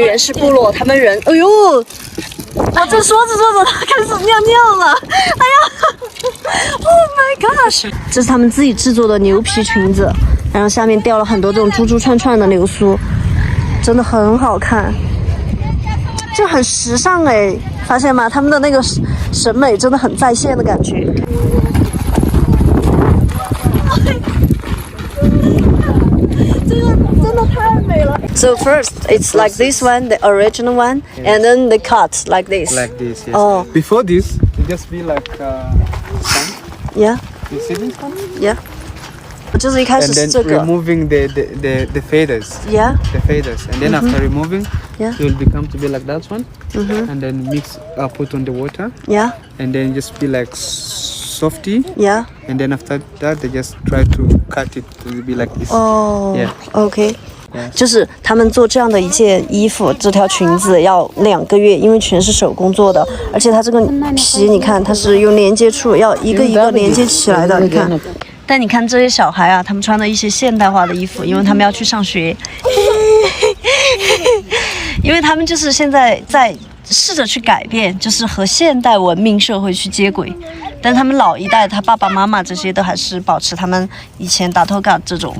原始部落，他们人，哎呦，我这说着说着，他开始尿尿了，哎呀 ，Oh my gosh！ 这是他们自己制作的牛皮裙子，然后下面吊了很多这种珠珠串串的流苏，真的很好看，就很时尚哎，发现吗？他们的那个审美真的很在线的感觉。So first, it's like this one, the original one, and then they cut like this. Like this, yes. Oh. Before this, it just be like sun. Yeah, You see this one? yeah. 就是一开始 And 是 then 这个 removing the feathers. Yeah, The feathers. And then after removing, Yeah. it will become to be like that one. And then mix, put on the water. yeah, And then just be like softy. yeah. And then after that, they just try to cut it to be like this. 哦 Yeah. OK， Yeah. 就是他们做这样的一件衣服，这条裙子要2个月，因为全是手工做的，而且它这个皮，你看它是用连接处，要一个一个连接起来的，你看。但你看这些小孩啊，他们穿的一些现代化的衣服，因为他们要去上学，因为他们就是现在在试着去改变，就是和现代文明社会去接轨。但他们老一代，他爸爸妈妈这些都还是保持他们以前打头嘎这种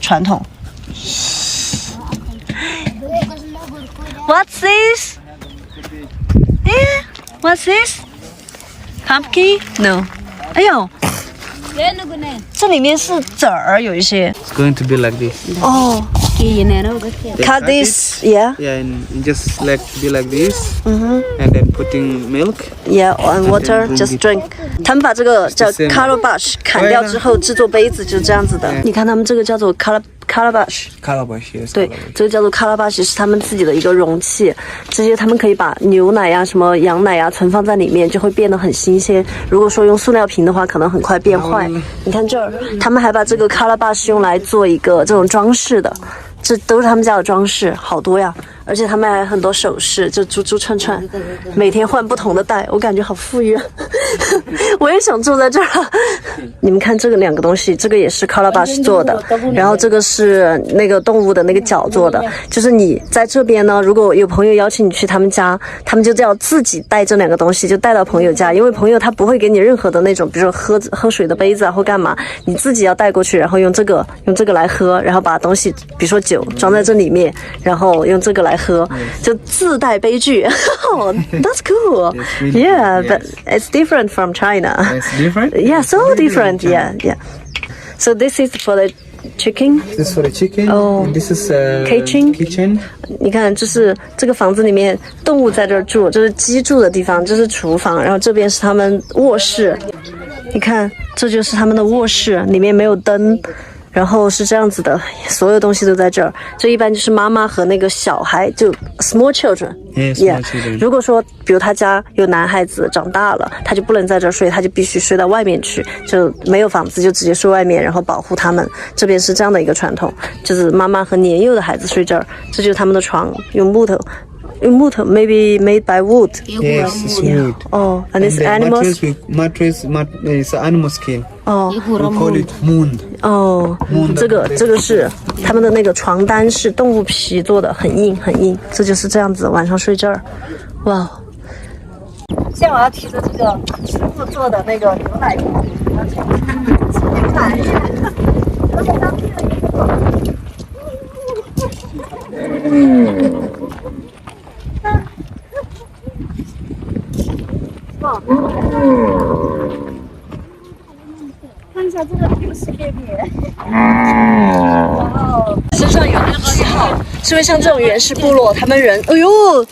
传统。What's this? Yeah, what's this? Pumpkin? No. 哎呦，这里面是籽儿，有一些。It's going to be like this. 哦 They，cut this, yeah, Yeah, and just like to be like this. And then putting milk. yeah, and water, just drink. 他们把这个叫 calabash 砍掉之后制作杯子，就是这样子的。你看他们这个叫做 calabash。 Calabash, yes. 对，这个叫做 calabash 是他们自己的一个容器，这些他们可以把牛奶呀、什么羊奶呀存放在里面，就会变得很新鲜。如果说用塑料瓶的话，可能很快变坏。你看这儿，他们还把这个 calabash 用来做一个这种装饰的，这都是他们家的装饰，好多呀。而且他们还有很多首饰，就珠珠串串，每天换不同的戴，我感觉好富裕啊！我也想住在这儿。你们看这个2个东西，这个也是 calabash 做的，然后这个是那个动物的那个角做的。就是你在这边呢，如果有朋友邀请你去他们家，他们就要自己带这2个东西，就带到朋友家，因为朋友他不会给你任何的那种，比如说喝水的杯子啊或干嘛，你自己要带过去，然后用这个来喝，然后把东西，比如说酒装在这里面，然后用这个来喝，就自带杯具。Oh, that's cool. Yeah, but it's different from China. It's different? Yeah, so different. Yeah, yeah. So this is for the chicken. This is for the chicken. Oh. And this is Kitchen. 你看，就是这个房子里面动物在这儿住，这是鸡住的地方，这是厨房，然后这边是他们卧室。你看，这就是他们的卧室，里面没有灯。然后是这样子的，所有东西都在这儿。这一般就是妈妈和那个小孩，就 small children。Small children. 如果说，比如他家有男孩子长大了，他就不能在这儿睡，他就必须睡到外面去，就没有房子就直接睡外面，然后保护他们。这边是这样的一个传统，就是妈妈和年幼的孩子睡这儿，这就是他们的床，用木头，maybe made by wood. Yes, it's wood. Oh, and it's the animals. Mattress is animal skin. 哦 We call it moon. 哦，这个是他们的那个床单是动物皮做的，很硬很硬，这就是这样子，晚上睡这儿。哇！现在我要提着这个师傅做的那个牛奶瓶，而且买而且当地的衣服。看一下这个牛屎便便，哇，身上有任何一号，是不是像这种原始部落，他们人，哎呦，我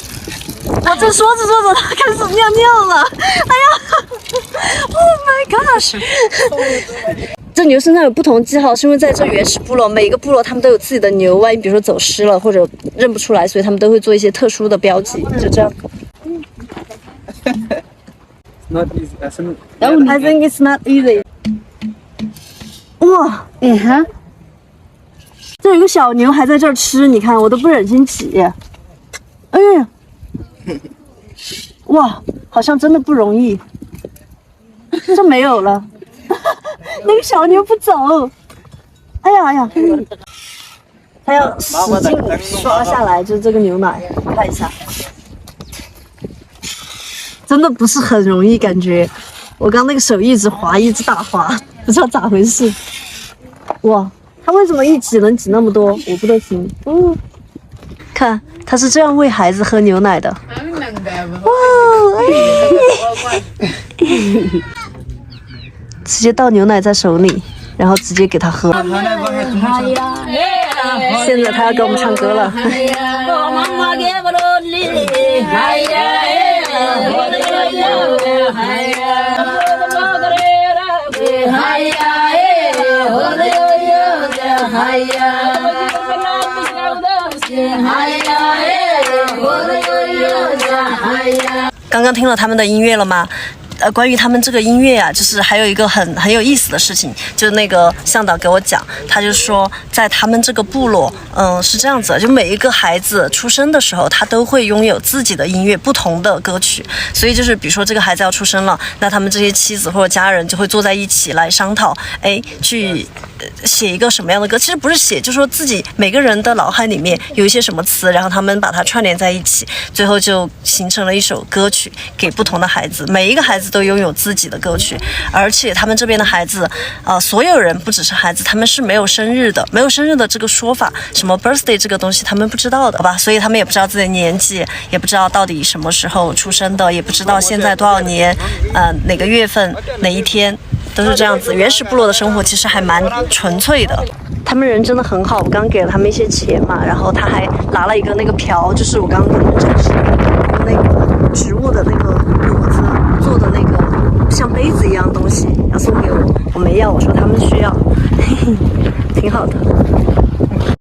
这说着说着，他开始尿尿了，哎呀 ，Oh my gosh！ 这牛身上有不同记号，是因为在这原始部落，每一个部落他们都有自己的牛，万一比如说走失了或者认不出来，所以他们都会做一些特殊的标记，就这样。Not easy. I think it's not easy. 哇，这有个小牛还在这儿吃，你看我都不忍心挤。哎呀，哇，好像真的不容易。这没有了，那个小牛不走。哎呀哎呀，它要使劲刷下来，就这个牛奶，看一下，真的不是很容易，感觉我刚那个手一直滑，一直打滑，不知道咋回事。哇，它为什么一挤能挤那么多？我不得行。看，它是这样喂孩子喝牛奶的。哇，直接倒牛奶在手里，然后直接给他喝。现在他要给我们唱歌了。刚刚听了他们的音乐了吗？关于他们这个音乐啊，就是还有一个很有意思的事情，就那个向导给我讲，他就说在他们这个部落，是这样子的，就每一个孩子出生的时候，他都会拥有自己的音乐，不同的歌曲。所以就是比如说这个孩子要出生了，那他们这些妻子或者家人就会坐在一起来商讨，去写一个什么样的歌。其实不是写，就是说自己每个人的脑海里面有一些什么词，然后他们把它串联在一起，最后就形成了一首歌曲给不同的孩子。每一个孩子都拥有自己的歌曲，而且他们这边的孩子，所有人不只是孩子，他们是没有生日的，没有生日的这个说法，什么 birthday 这个东西他们不知道的，好吧？所以他们也不知道自己的年纪，也不知道到底什么时候出生的，也不知道现在多少年，哪个月份哪一天，都是这样子。原始部落的生活其实还蛮纯粹的。他们人真的很好，我刚给了他们一些钱嘛，然后他还拿了一个那个瓢，就是我刚刚给你们展示那个植物的那个裸子做的那个像杯子一样的东西，要送给我，我没要，我说他们需要，嘿嘿，挺好的。